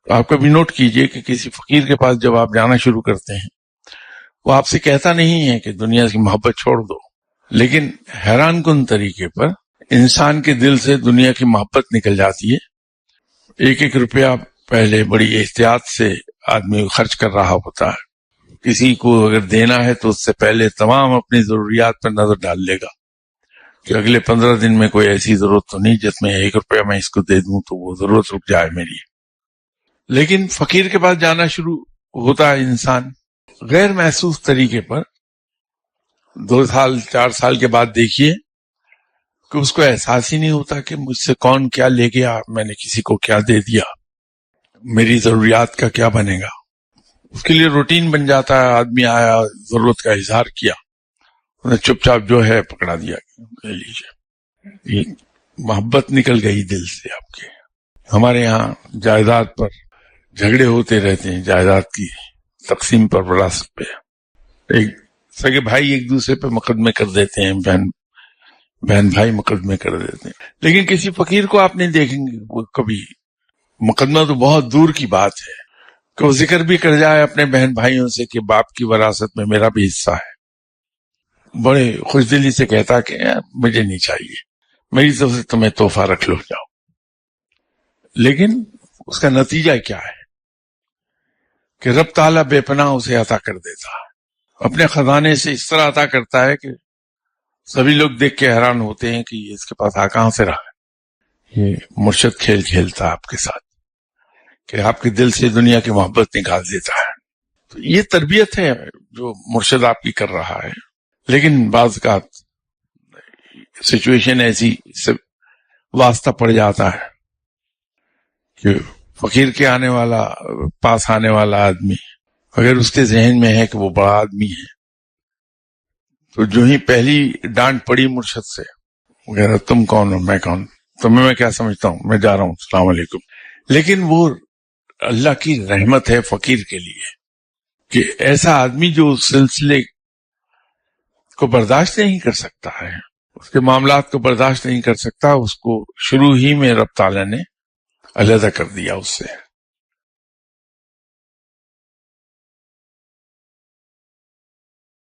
آپ کبھی نوٹ کیجئے کہ کسی فقیر کے پاس جب آپ جانا شروع کرتے ہیں وہ آپ سے کہتا نہیں ہے کہ دنیا کی محبت چھوڑ دو، لیکن حیران کن طریقے پر انسان کے دل سے دنیا کی محبت نکل جاتی ہے۔ ایک ایک روپیہ پہلے بڑی احتیاط سے آدمی خرچ کر رہا ہوتا ہے، کسی کو اگر دینا ہے تو اس سے پہلے تمام اپنی ضروریات پر نظر ڈال لے گا کہ اگلے 15 دن میں کوئی ایسی ضرورت تو نہیں جس میں 1 روپیہ میں اس کو دے دوں تو وہ ضرورت رک جائے میری۔ لیکن فقیر کے پاس جانا شروع ہوتا ہے انسان غیر محسوس طریقے پر، 2 سال 4 سال کے بعد دیکھیے کہ اس کو احساس ہی نہیں ہوتا کہ مجھ سے کون کیا لے گیا، میں نے کسی کو کیا دے دیا، میری ضروریات کا کیا بنے گا۔ اس کے لیے روٹین بن جاتا ہے، آدمی آیا ضرورت کا اظہار کیا، چپ چاپ جو ہے پکڑا دیا، لے لیجیے۔ یہ محبت نکل گئی دل سے آپ کے۔ ہمارے یہاں جائیداد پر جھگڑے ہوتے رہتے ہیں، جائیداد کی تقسیم پر، وراثت پہ۔ ایک سگے بھائی ایک دوسرے پہ مقدمے کر دیتے ہیں، بہن بھائی مقدمے کر دیتے ہیں، لیکن کسی فقیر کو آپ نہیں دیکھیں گے کبھی، مقدمہ تو بہت دور کی بات ہے کہ وہ ذکر بھی کر جائے اپنے بہن بھائیوں سے کہ باپ کی وراثت میں میرا بھی حصہ ہے، بڑے خوش دلی سے کہتا کہ مجھے نہیں چاہیے، میری طرف سے تمہیں تحفہ رکھ لو جاؤ۔ لیکن اس کا نتیجہ کیا ہے کہ رب تعالیٰ بے پناہ اسے عطا کر دیتا ہے، اپنے خزانے سے اس طرح عطا کرتا ہے کہ سبھی لوگ دیکھ کے حیران ہوتے ہیں کہ یہ اس کے پاس کہاں سے رہا ہے۔ یہ مرشد کھیل کھیلتا آپ کے ساتھ کہ آپ کے دل سے دنیا کی محبت نکال دیتا ہے۔ تو یہ تربیت ہے جو مرشد آپ کی کر رہا ہے۔ لیکن بعض کا سچویشن ایسی سے واسطہ پڑ جاتا ہے کہ فقیر کے پاس آنے والا آدمی اگر اس کے ذہن میں ہے کہ وہ بڑا آدمی ہے تو جو ہی پہلی ڈانٹ پڑی مرشد سے، وغیرہ تم کون ہو میں کون، تمہیں میں کیا سمجھتا ہوں، میں جا رہا ہوں، السلام علیکم۔ لیکن وہ اللہ کی رحمت ہے فقیر کے لیے کہ ایسا آدمی جو اس سلسلے کو برداشت نہیں کر سکتا ہے، اس کے معاملات کو برداشت نہیں کر سکتا، اس کو شروع ہی میں رب تعالیٰ نے علیحدہ کر دیا اس سے۔